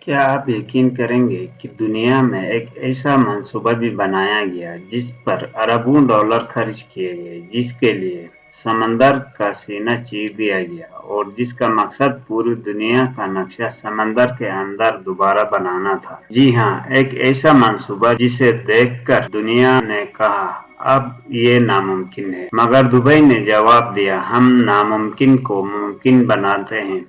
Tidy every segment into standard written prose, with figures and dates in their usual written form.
क्या आप यकीन करेंगे कि दुनिया में एक ऐसा मंसूबा भी बनाया गया जिस पर अरबों डॉलर खर्च किए गए, जिसके लिए समंदर का सीना चीर दिया गया और जिसका मकसद पूरी दुनिया का नक्शा समंदर के अंदर दोबारा बनाना था। जी हाँ, एक ऐसा मंसूबा जिसे देखकर दुनिया ने कहा अब ये नामुमकिन है, मगर दुबई ने जवाब दिया हम नामुमकिन को मुमकिन बनाते हैं।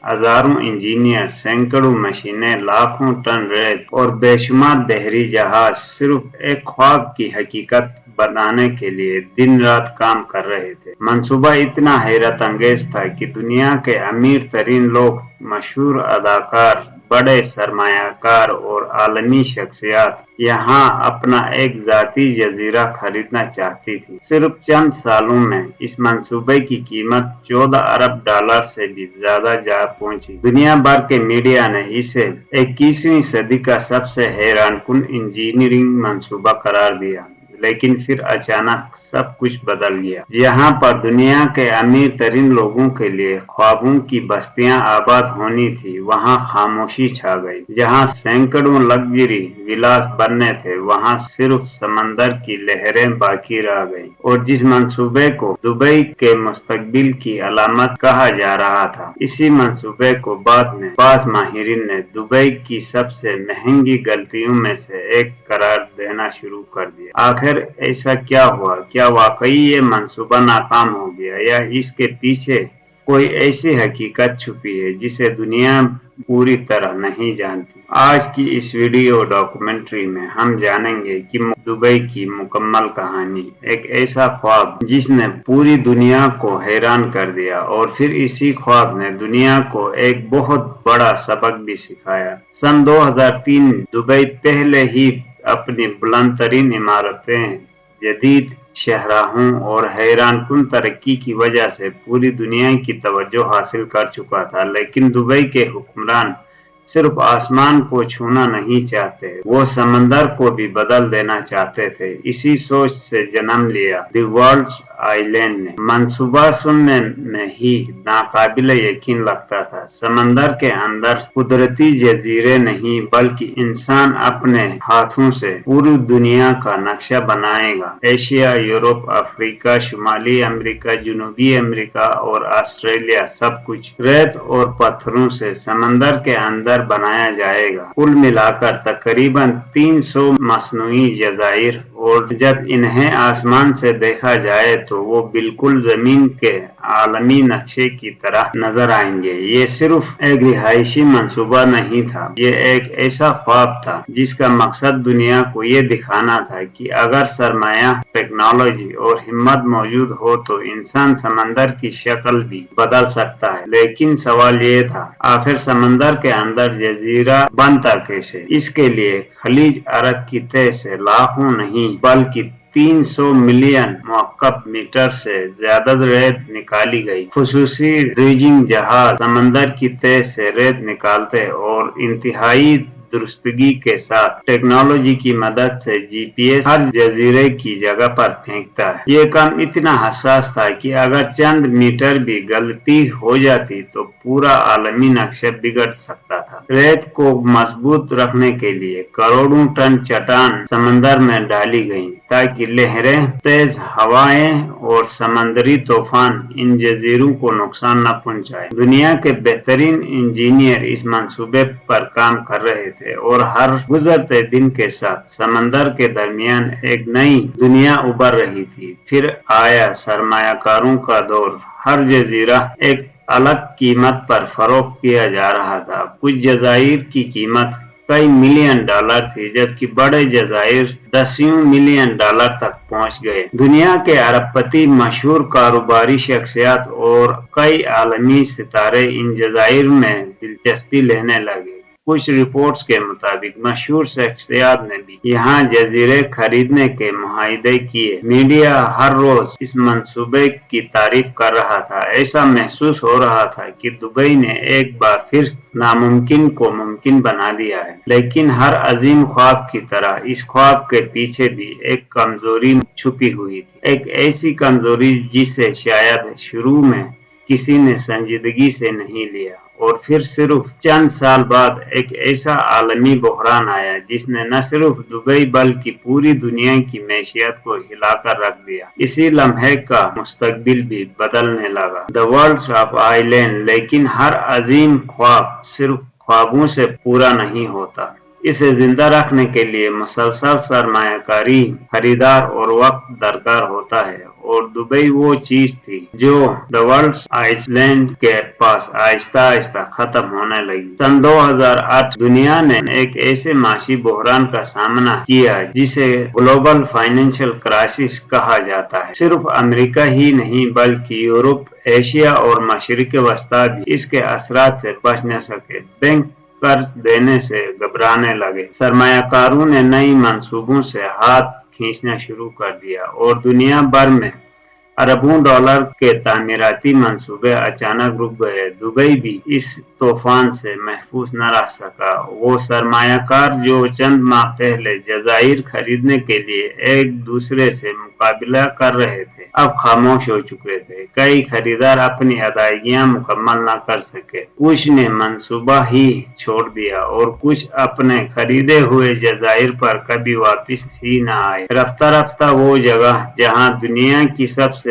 हजारों इंजीनियर, सैकड़ों मशीनें, लाखों टन रेत और बेशुमार बहरी जहाज सिर्फ एक ख्वाब की हकीकत बनाने के लिए दिन रात काम कर रहे थे। मंसूबा इतना हैरत अंगेज था कि दुनिया के अमीर तरीन लोग, मशहूर अदाकार, बड़े सरमायाकार और आलमी शख्सियात यहाँ अपना एक जाती जजीरा खरीदना चाहती थी। सिर्फ चंद सालों में इस मंसूबे की कीमत 14 अरब डॉलर से भी ज्यादा जा पहुंची। दुनिया भर के मीडिया ने इसे 21वीं सदी का सबसे हैरानकुन इंजीनियरिंग मंसूबा करार दिया। लेकिन फिर अचानक सब कुछ बदल गया। जहाँ पर दुनिया के अमीर तरीन लोगों के लिए ख्वाबों की बस्तियां आबाद होनी थी, वहाँ खामोशी छा गई। जहाँ सैकड़ों लग्जरी विलास बनने थे, वहाँ सिर्फ समंदर की लहरें बाकी रह गईं। और जिस मंसूबे को दुबई के मुस्तकबिल की अलामत कहा जा रहा था, इसी मंसूबे को बाद में बाज़ माहिरीन ने दुबई की सबसे महंगी गलतियों में से एक करार देना शुरू कर दिया। आखिर ऐसा क्या हुआ? क्या वाकई ये मंसूबा नाकाम हो गया या इसके पीछे कोई ऐसी हकीकत छुपी है जिसे दुनिया पूरी तरह नहीं जानती? आज की इस वीडियो डॉक्यूमेंट्री में हम जानेंगे कि दुबई की मुकम्मल कहानी, एक ऐसा ख्वाब जिसने पूरी दुनिया को हैरान कर दिया और फिर इसी ख्वाब ने दुनिया को एक बहुत बड़ा सबक भी सिखाया। सन 2003 दुबई पहले ही अपनी बुलंद तरीन इमारतें, जदीद शाहराहों और हैरानकुन तरक्की की वजह से पूरी दुनिया की तवज्जो हासिल कर चुका था, लेकिन दुबई के हुक्मरान सिर्फ आसमान को छूना नहीं चाहते, वो समंदर को भी बदल देना चाहते थे। इसी सोच से जन्म लिया द वर्ल्ड्स आइलैंड ने। मंसूबा सुनने में ही नाकाबिले यकीन लगता था। समंदर के अंदर कुदरती जजीरे नहीं, बल्कि इंसान अपने हाथों से पूरी दुनिया का नक्शा बनाएगा। एशिया, यूरोप, अफ्रीका, शुमाली अमेरिका, जनूबी अमेरिका और ऑस्ट्रेलिया, सब कुछ रेत और पत्थरों से समंदर के अंदर बनाया जाएगा। कुल मिलाकर तकरीबन 300 मसनूई जज़ाइर, और जब इन्हें आसमान से देखा जाए तो वो बिल्कुल जमीन के आलमी नक्शे की तरह नजर आएंगे। ये सिर्फ एक रिहायशी मंसूबा नहीं था, ये एक ऐसा ख्वाब था जिसका मकसद दुनिया को ये दिखाना था कि अगर सरमाया, टेक्नोलॉजी और हिम्मत मौजूद हो तो इंसान समंदर की शक्ल भी बदल सकता है। लेकिन सवाल ये था, आखिर समंदर के अंदर जजीरा बनता कैसे? इसके लिए खलीज अरब की तह से लाखों नहीं बल्कि 300 मिलियन मुकअब मीटर से ज्यादा रेत निकाली गई। खुसूसी ड्रेजिंग जहाज समंदर की तह से रेत निकालते और इंतहाई दुरुस्तगी के साथ टेक्नोलॉजी की मदद से जीपीएस हर जजीरे की जगह पर फेंकता है। ये काम इतना हसास था कि अगर चंद मीटर भी गलती हो जाती तो पूरा आलमी नक्शा बिगड़ सकता था। रेत को मजबूत रखने के लिए करोड़ों टन चट्टान समंदर में डाली गईं, ताकि लहरें, तेज हवाएं और समंदरी तूफान इन जजीरों को नुकसान न पहुंचाए। दुनिया के बेहतरीन इंजीनियर इस मंसूबे पर काम कर रहे थे और हर गुजरते दिन के साथ समंदर के दरमियान एक नई दुनिया उभर रही थी। फिर आया सरमायाकारों का दौर। हर जजीरा एक अलग कीमत पर फरोख्त किया जा रहा था। कुछ जज़ाइर की कीमत कई मिलियन डॉलर थी, जबकि बड़े जज़ाइर दसियों मिलियन डॉलर तक पहुंच गए। दुनिया के अरबपति, मशहूर कारोबारी शख्सियत और कई आलमी सितारे इन जज़ाइर में दिलचस्पी लेने लगे। कुछ रिपोर्ट्स के मुताबिक मशहूर शख्सियत ने भी यहाँ जजीरे खरीदने के मुआहदे किए। मीडिया हर रोज इस मंसूबे की तारीफ कर रहा था। ऐसा महसूस हो रहा था कि दुबई ने एक बार फिर नामुमकिन को मुमकिन बना दिया है। लेकिन हर अजीम ख्वाब की तरह इस ख्वाब के पीछे भी एक कमजोरी छुपी हुई थी। एक ऐसी कमजोरी जिसे शायद शुरू में किसी ने संजीदगी से नहीं लिया। اور پھر صرف چند سال بعد ایک ایسا عالمی بحران آیا جس نے نہ صرف دبئی بلکہ پوری دنیا کی معیشت کو ہلا کر رکھ دیا۔ اسی لمحے کا مستقبل بھی بدلنے لگا۔ The World of Island، لیکن ہر عظیم خواب صرف خوابوں سے پورا نہیں ہوتا۔ اسے زندہ رکھنے کے لیے مسلسل سرمایہ کاری، خریدار اور وقت درکار ہوتا ہے، اور دبئی وہ چیز تھی جو The World Island کے پاس آہستہ آہستہ ختم ہونے لگی۔ سن 2008 دنیا نے ایک ایسے معاشی بحران کا سامنا کیا جسے گلوبل فائنینشل کرائسس کہا جاتا ہے۔ صرف امریکہ ہی نہیں بلکہ یورپ، ایشیا اور مشرق وسطیٰ بھی اس کے اثرات سے بچ نہ سکے۔ بینک قرض دینے سے گھبرانے لگے، سرمایہ کاروں نے نئی منصوبوں سے ہاتھ کھینچنا شروع کر دیا، اور دنیا بھر میں اربوں ڈالر کے تعمیراتی منصوبے اچانک رک گئے۔ دبئی بھی اس طوفان سے محفوظ نہ رہ سکا۔ وہ سرمایہ کار جو چند ماہ پہلے جزائر خریدنے کے لیے ایک دوسرے سے مقابلہ کر رہے تھے، اب خاموش ہو چکے تھے۔ کئی خریدار اپنی ادائیگیاں مکمل نہ کر سکے، کچھ نے منصوبہ ہی چھوڑ دیا، اور کچھ اپنے خریدے ہوئے جزائر پر کبھی واپس ہی نہ آئے۔ رفتہ رفتہ وہ جگہ جہاں دنیا کی سب سے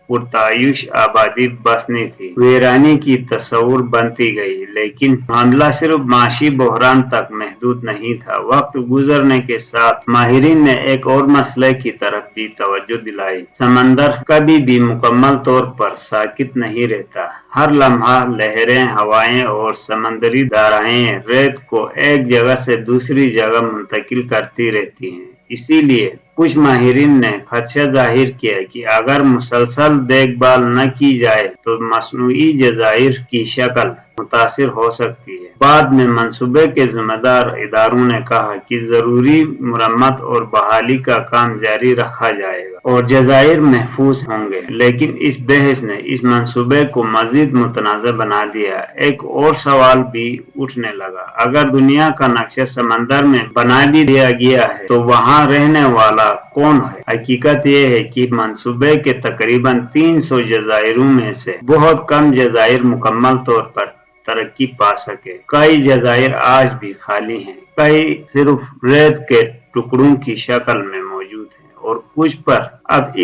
پرتعیش آبادی بسنی تھی، ویرانی کی تصور بنتی گئی۔ لیکن معاملہ صرف معاشی بحران تک محدود نہیں تھا۔ وقت گزرنے کے ساتھ ماہرین نے ایک اور مسئلے کی طرف بھی توجہ دلائی۔ سمندر کبھی بھی مکمل طور پر ساکت نہیں رہتا۔ ہر لمحہ لہریں، ہوائیں اور سمندری دھارائیں ریت کو ایک جگہ سے دوسری جگہ منتقل کرتی رہتی ہیں۔ اسی لیے کچھ ماہرین نے خدشہ ظاہر کیا کہ اگر مسلسل دیکھ بھال نہ کی جائے تو مصنوعی جزائر کی شکل متاثر ہو سکتی ہے۔ بعد میں منصوبے کے ذمہ دار اداروں نے کہا کہ ضروری مرمت اور بحالی کا کام جاری رکھا جائے گا اور جزائر محفوظ ہوں گے۔ لیکن اس بحث نے اس منصوبے کو مزید متنازع بنا دیا۔ ایک اور سوال بھی اٹھنے لگا، اگر دنیا کا نقشہ سمندر میں بنا بھی دیا گیا ہے تو وہاں رہنے والا کون ہے؟ حقیقت یہ ہے کہ منصوبے کے تقریباً 300 جزائروں میں سے بہت کم جزائر مکمل طور پر ترقی پا سکے۔ کئی جزائر آج بھی خالی ہیں، کئی صرف ریت کے ٹکڑوں کی شکل میں موجود ہیں، اور کچھ پر اب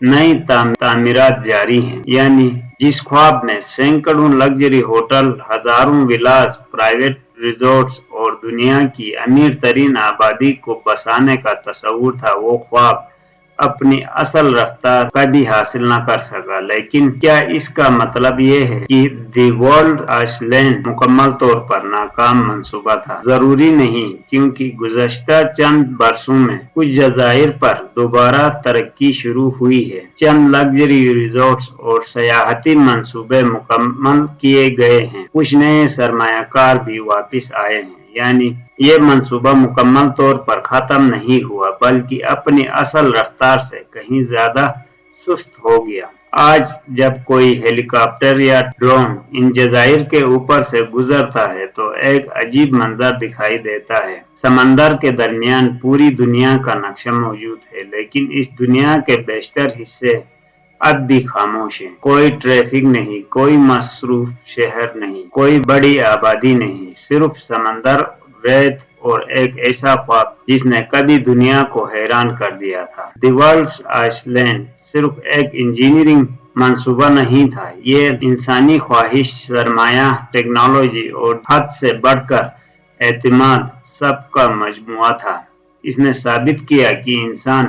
نئی تعمیرات جاری ہیں۔ یعنی جس خواب میں سینکڑوں لگژری ہوٹل، ہزاروں ولاز، پرائیویٹ ریزورٹس اور دنیا کی امیر ترین آبادی کو بسانے کا تصور تھا، وہ خواب اپنی اصل رفتار کبھی حاصل نہ کر سکا۔ لیکن کیا اس کا مطلب یہ ہے کہ دی ورلڈ آئسلینڈ مکمل طور پر ناکام منصوبہ تھا؟ ضروری نہیں، کیونکہ گزشتہ چند برسوں میں کچھ جزائر پر دوبارہ ترقی شروع ہوئی ہے۔ چند لگژری ریزورٹس اور سیاحتی منصوبے مکمل کیے گئے ہیں، کچھ نئے سرمایہ کار بھی واپس آئے ہیں۔ یعنی یہ منصوبہ مکمل طور پر ختم نہیں ہوا، بلکہ اپنی اصل رفتار سے کہیں زیادہ سست ہو گیا۔ آج جب کوئی ہیلی کاپٹر یا ڈرون ان جزائر کے اوپر سے گزرتا ہے تو ایک عجیب منظر دکھائی دیتا ہے۔ سمندر کے درمیان پوری دنیا کا نقشہ موجود ہے، لیکن اس دنیا کے بیشتر حصے اب بھی خاموش ہیں۔ کوئی ٹریفک نہیں، کوئی مصروف شہر نہیں، کوئی بڑی آبادی نہیں، صرف سمندر، ریت اور ایک ایسا خواب جس نے کبھی دنیا کو حیران کر دیا تھا۔ دی ورلڈ آئسلینڈ صرف ایک انجینئرنگ منصوبہ نہیں تھا، یہ انسانی خواہش، سرمایہ، ٹیکنالوجی اور حد سے بڑھ کر اعتماد سب کا مجموعہ تھا۔ اس نے ثابت کیا کہ انسان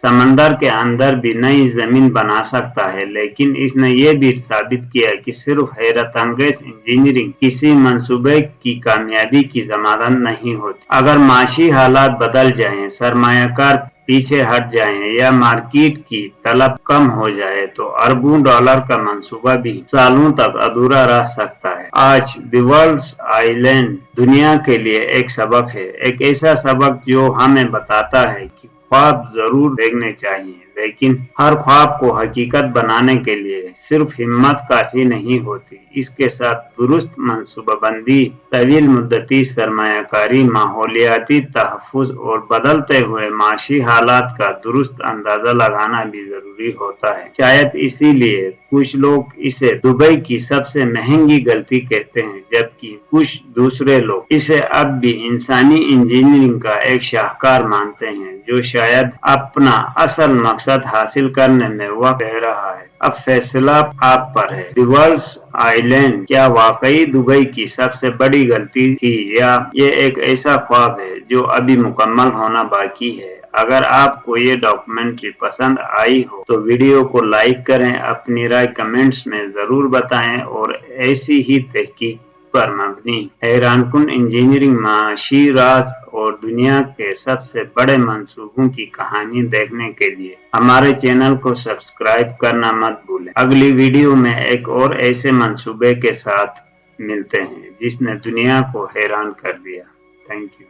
سمندر کے اندر بھی نئی زمین بنا سکتا ہے، لیکن اس نے یہ بھی ثابت کیا کہ صرف حیرت انگیز انجینئرنگ کسی منصوبے کی کامیابی کی ضمانت نہیں ہوتی۔ اگر معاشی حالات بدل جائیں، سرمایہ کار پیچھے ہٹ جائیں یا مارکیٹ کی طلب کم ہو جائے تو اربوں ڈالر کا منصوبہ بھی سالوں تک ادھورا رہ سکتا ہے۔ آج دی ورلڈ آئلینڈ دنیا کے لیے ایک سبق ہے، ایک ایسا سبق جو ہمیں بتاتا ہے کہ خواب ضرور دیکھنے چاہیے، लेकिन हर ख्वाब को हकीकत बनाने के लिए सिर्फ हिम्मत काफी नहीं होती, इसके साथ दुरुस्त मंसूबाबंदी, तवील मुद्दती सरमायाकारी, माहौलियाती तहफ़्फ़ुज़ और बदलते हुए माशी हालात का दुरुस्त अंदाजा लगाना भी जरूरी होता है। शायद इसीलिए कुछ लोग इसे दुबई की सबसे महंगी गलती कहते हैं, जबकि कुछ दूसरे लोग इसे अब भी इंसानी इंजीनियरिंग का एक शाहकार मानते हैं, जो शायद अपना असल मकसद हासिल करने में वक्त दे रहा है। अब फैसला आप पर है। द वर्ल्ड्स आइलैंड क्या वाकई दुबई की सबसे बड़ी गलती थी, या ये एक ऐसा ख्वाब है जो अभी मुकम्मल होना बाकी है? अगर आपको ये डॉक्यूमेंट्री पसंद आई हो तो वीडियो को लाइक करें, अपनी राय कमेंट्स में जरूर बताएं और ऐसी ही तहकीक पर मबनी हैरानकुन इंजीनियरिंग, माशी राज और दुनिया के सबसे बड़े मंसूबों की कहानी देखने के लिए हमारे चैनल को सब्सक्राइब करना मत भूलें। अगली वीडियो में एक और ऐसे मंसूबे के साथ मिलते हैं जिसने दुनिया को हैरान कर दिया। Thank you.